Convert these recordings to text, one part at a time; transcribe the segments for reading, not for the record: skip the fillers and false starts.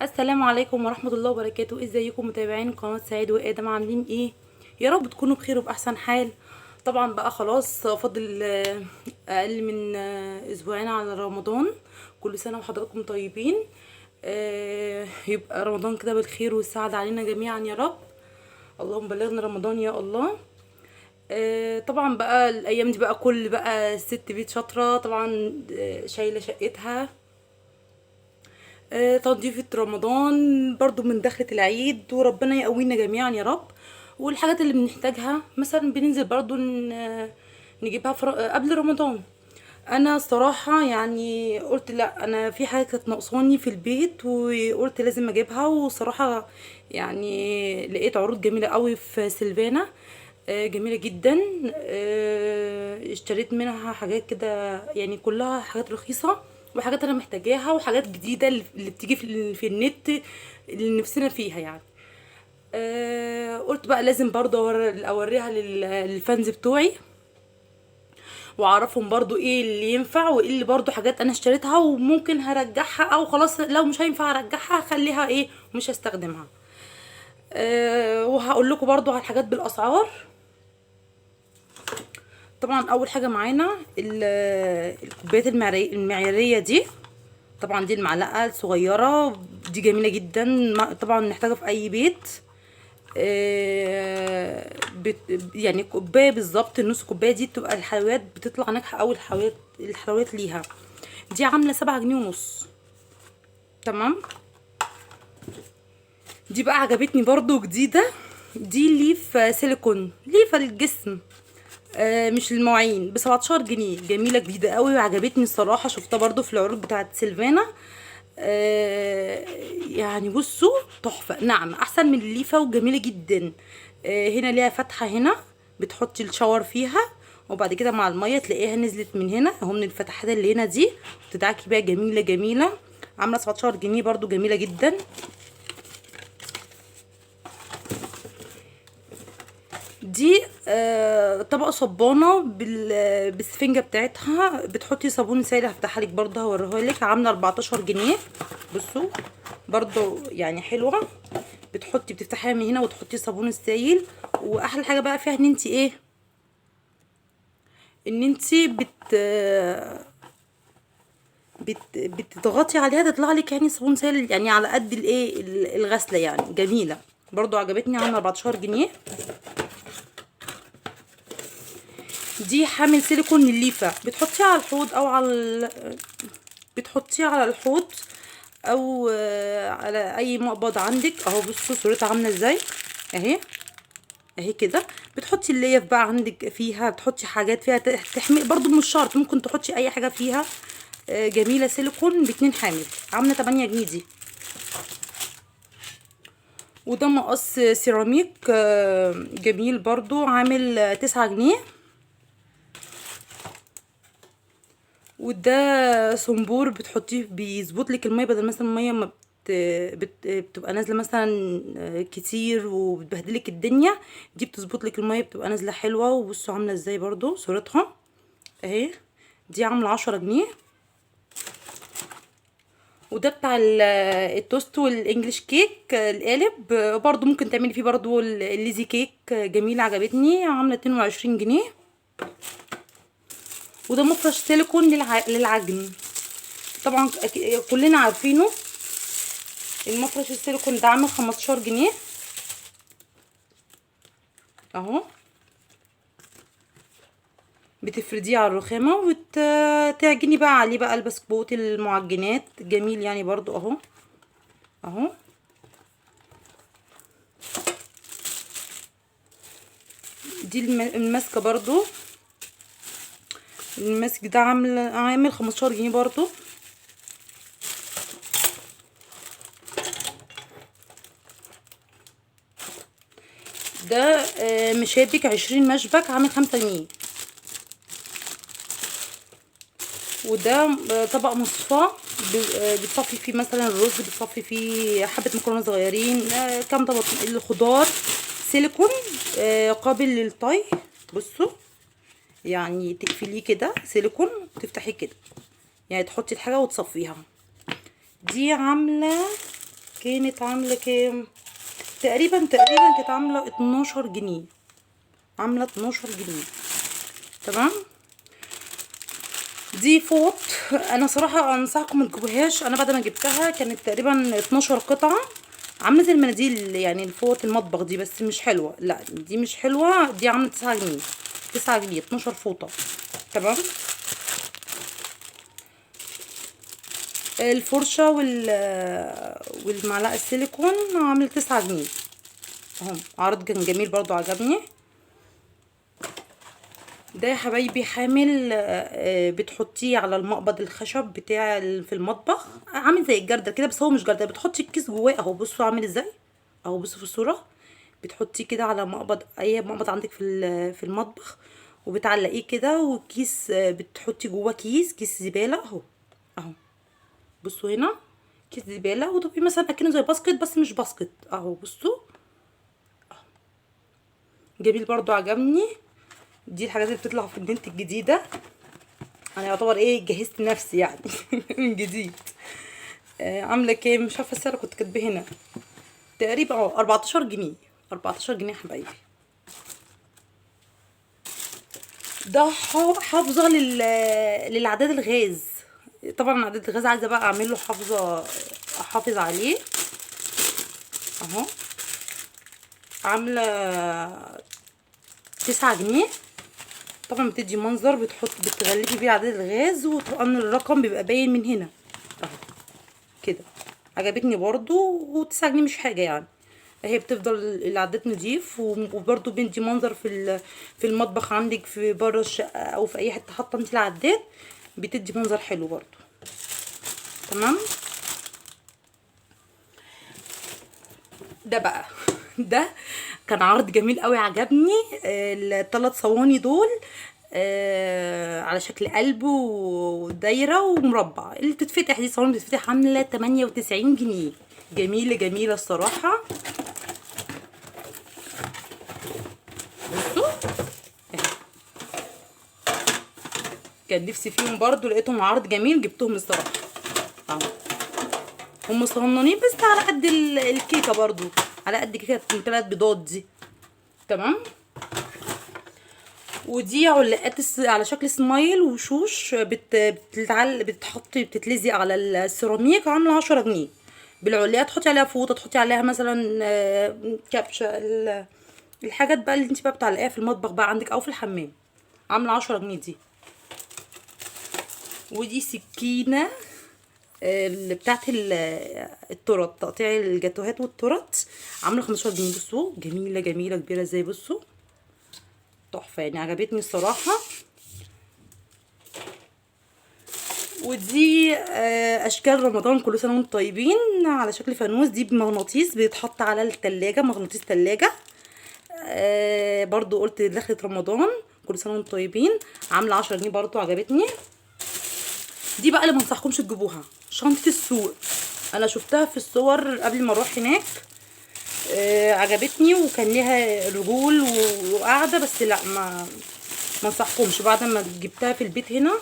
السلام عليكم ورحمة الله وبركاته. ازيكم متابعين قناة سعيد وآدم؟ عاملين ايه؟ يا رب تكونوا بخير وبأحسن حال. طبعا بقى خلاص فاضل أقل من أسبوعين على رمضان. كل سنة وحضراتكم طيبين. يبقى رمضان كده بالخير والسعادة علينا جميعا يا رب. اللهم بلغنا رمضان يا الله. طبعا بقى الأيام دي بقى كل بقى ست بيت شاطرة طبعا، شايلة شقتها. تنظيفة رمضان برضو من دخلة العيد، وربنا يقوينا جميعا يا رب. والحاجات اللي بنحتاجها مثلا بننزل برضو نجيبها قبل رمضان. انا صراحة يعني قلت لا، انا في حاجة كانت ناقصاني في البيت وقلت لازم اجيبها. وصراحة يعني لقيت عروض جميلة قوي في سيلفانا، جميلة جدا. اشتريت منها حاجات كده، يعني كلها حاجات رخيصة وحاجات انا محتاجاها وحاجات جديدة اللي بتيجي في النت اللي نفسنا فيها يعني. قلت بقى لازم برضه اوريها للفانز بتوعي، واعرفهم برضو ايه اللي ينفع وايه اللي برضو حاجات انا اشتريتها وممكن هرجعها، او خلاص لو مش هينفع ارجعها هخليها ايه مش هستخدمها. وهقول لكم برضو على الحاجات بالاسعار. طبعا اول حاجه معانا الكوبايات المعياريه دي. طبعا دي المعلقه الصغيره دي جميله جدا، طبعا نحتاجها في اي بيت. يعني كوبايه بالظبط، النص كوبايه دي بتبقى الحلويات بتطلع ناجحه قوي. الحلويات ليها دي عامله 7 جنيه ونص. تمام. دي بقى عجبتني برضو جديده، دي ليف سيليكون، ليفه للجسم، مش المواعين، ب 17 جنيه. جميله جديده قوي وعجبتني الصراحه، شفتها برضو في العروض بتاعت سيلفانا. يعني بصوا تحفه، ناعمه احسن من الليفه وجميله جدا. هنا ليها فتحه هنا، بتحطي الشاور فيها وبعد كده مع الميه تلاقيها نزلت من هنا اهو، من الفتحات اللي هنا دي تدعكي بيها. جميله جميله، عامله 17 جنيه برضو، جميله جدا. دي طبق صبانه بالسفنجه بتاعتها، بتحطي صابون سائل. هفتحها لك برضه هوريها لك، عامله 14 جنيه. بصوا برضه يعني حلوه. بتفتحيها من هنا وتحطي صابون السائل. واحلى حاجه بقى فيها ان انت ايه، ان انت بتضغطي عليها تطلع لك يعني صابون سائل، يعني على قد الايه الغسله يعني. جميله برضو عجبتني، عامله 14 جنيه. دي حامل سيليكون الليفه، بتحطيها على الحوض او بتحطيها على الحوض او على اي مقبض عندك اهو. بصوا صورتها عامله ازاي اهي، اهي كده. بتحطي الليف بقى عندك فيها، بتحطي حاجات فيها تحمي برضو، مش شرط، ممكن تحطي اي حاجه فيها. جميله سيليكون ب2 حامل، عامله 8 جنيه دي. وده مقص سيراميك جميل برضو، عامل 9 جنيه. وده صنبور بتحطيه بيظبط لك الميه، بدل مثلا الميه ما بتبقى نازله مثلا كتير وبتبهدلك الدنيا. دي بتظبط لك الميه، بتبقى نازله حلوه. وبصوا عامله ازاي برضو صورتها اهي. دي عامله 10 جنيه. وده بتاع التوست والانجليش كيك القالب، برضو ممكن تعملي فيه برضو الليزي كيك، جميله عجبتني، عامله 22 جنيه. وده مفرش سيليكون للعجن. طبعا كلنا عارفينه المفرش السيليكون ده، عامل 15 جنيه اهو. بتفرديه على الرخامه وتعجني بقى عليه بقى البسكوت المعجنات، جميل يعني برضو اهو اهو. دي الماسكه برضو، الماسك ده عامل 15 جنيه برضو. ده مشابك 20 مشبك، عامل 5 جنيه. وده طبق مصفاه، بتصفي فيه مثلا الرز، بتصفي فيه حبة مكرونة صغيرين، كام طبق الخضار. سيليكون قابل للطي. بصوا يعني تقفليه كده سيليكون وتفتحيه كده، يعني تحطي الحاجة وتصفيها. دي عاملة كانت عامله كام؟ تقريبا كانت عامله 12 جنيه، عامله 12 جنيه. تمام. دي فوط. انا صراحه انصحكم ما تجيبوهاش، انا بعد ما جبتها كانت تقريبا 12 قطعه، عامله زي المناديل يعني الفوط المطبخ دي، بس مش حلوه، لا دي مش حلوه، دي عامله 9 جنيه. 9 جنيه 12 فوطه. تمام. الفرشه والمعلقه السيليكون عامله 9 جنيه اهو. عرض كان جميل برضو، عجبني. ده يا حبايبي حامل، بتحطيه على المقبض الخشب بتاع في المطبخ، عامل زي الجردل كده، بس هو مش جردل، بتحطي الكيس جواه اهو. بصوا عامل ازاي اهو، بصوا في الصوره. بتحطيه كده على مقبض، اي مقبض عندك في المطبخ، وبتعلقيه كده، والكيس بتحطي جواه كيس زباله اهو. اهو بصوا هنا، كيس زباله، وتبقي مثلا اكنه زي باسكت بس مش باسكت اهو. بصوا جميل برضو، عجبني. دي الحاجات اللي بتطلع في البنت الجديده. انا يعتبر ايه، جهزت نفسي يعني من جديد. عامله كام؟ مش عارفه السعر، كنت كاتبه هنا تقريبا 14 جنيه. 14 جنيه يا حبايبي. ده حافظه للعداد الغاز. طبعا عداد الغاز عايزه بقى اعمل له حافظه، احافظ عليه اهو. عامله 9 جنيه. طبعا بتدي منظر، بتغلفي بيه عداد الغاز، وطبعا الرقم بيبقى باين من هنا اهو كده. عجبتني برضو، و9 جنيه مش حاجه يعني. هي بتفضل العداد نضيف، وبرضو بندي منظر في المطبخ عندك، في بره الشقه، او في اي حته حاطه انت العداد، بتدي منظر حلو برضو. تمام. ده بقى ده كان عرض جميل قوي، عجبني. الثلاث صواني دول على شكل قلب ودايره ومربع، اللي بتتفتح دي صواني بتتفتح، عامله 98 جنيه. جميله الصراحه. بصوا كان نفسي فيهم برضو، لقيتهم عرض جميل جبتهم الصراحه اهو. هم صغننين بس على قد الكيكه برضو، على قد كيكه 3 بيضات دي. تمام. ودي علقات على شكل سمايل وشوش، بتتلزق على السيراميك، عامله 10 جنيه. بالعلقات تحطي عليها فوطه، تحطي عليها مثلا كبشه، الحاجات بقى اللي انت بقى بتعلقيها في المطبخ بقى عندك او في الحمام، عامله 10 جنيه دي. ودي سكينه اللي بتاعت التورت، تقطيع الجاتوهات والتورت، عامله 15 جنيه. بصوا جميله كبيره ازاي، بصوا تحفه يعني، عجبتني الصراحه. ودي اشكال رمضان، كل سنه وانتم طيبين، على شكل فانوس. دي بمغناطيس بيتحط على التلاجة، مغناطيس تلاجة. برضو قلت دخلة رمضان، كل سنه وانتم طيبين، عامله 10 جنيه برضو، عجبتني. دي بقى اللي منصحكمش تجيبوها، شنطه السوق. انا شفتها في الصور قبل ما اروح هناك، عجبتني، وكان ليها رجول وقاعده، بس لا ما انصحكمش. بعد ما جبتها في البيت هنا،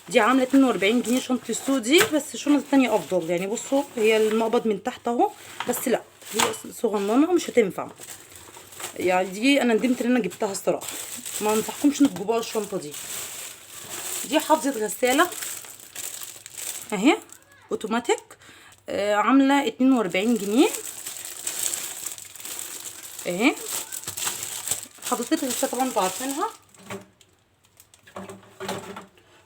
دي عامله 42 جنيه شنطه السوق دي، بس الشنط التانية افضل يعني. بصوا هي المقبض من تحت اهو، بس لا هي صغننه مش هتنفع يعني. دي انا ندمت ان انا جبتها الصراحه، ما انصحكمش انكم تجيبوها الشنطه دي. دي حافظه غساله اهي، اوتوماتيك، عامله 42 جنيه اهي. حافظه الغساله طبعا انتوا عارفينها.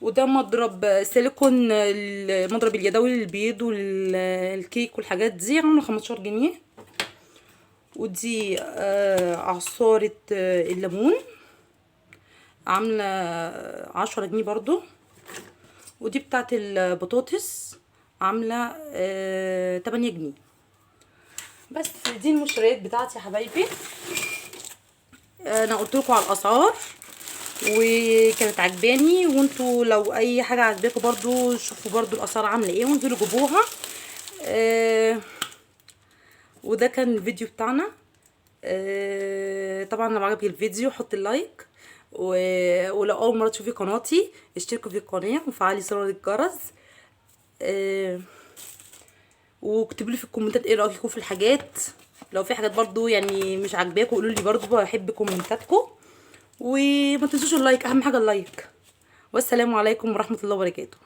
وده مضرب سيليكون، المضرب اليدوي للبيض والكيك والحاجات دي، عامله 15 جنيه. ودي عصارة الليمون، عاملة 10 جنيه برضو. ودي بتاعت البطاطس، عاملة 8 جنيه. بس دي المشتريات بتاعتي يا حبايبي. انا قلت لكم على الاسعار وكانت عجباني، وانتوا لو اي حاجه عجباكم برضو شوفوا برضو الاسعار عامله ايه وانزلوا جيبوها. وده كان الفيديو بتاعنا. طبعا لو عجبك الفيديو حط اللايك، ولو اول مره تشوفي قناتي اشتركوا في القناه وفعلي زر الجرس. واكتبوا لي في الكومنتات ايه رايكم في الحاجات. لو في حاجات برضو يعني مش عاجباكم قولوا لي برضو، بحب كومنتاتكم. وما تنسوش اللايك، اهم حاجه اللايك. والسلام عليكم ورحمه الله وبركاته.